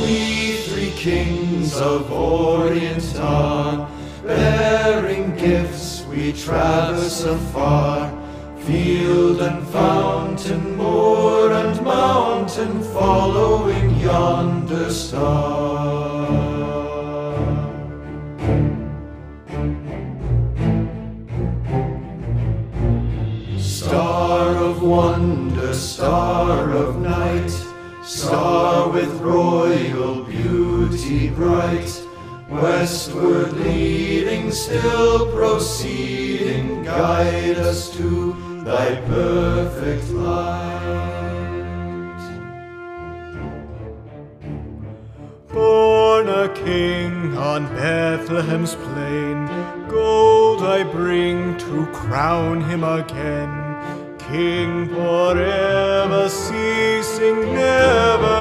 We three kings of Orient are, bearing gifts we traverse afar, field and fountain, moor and mountain, following yonder star. Star of wonder, star of night, star with royal beauty bright, westward leading, still proceeding, guide us to thy perfect light. Born a king on Bethlehem's plain, gold I bring to crown him again, King forever, ceasing never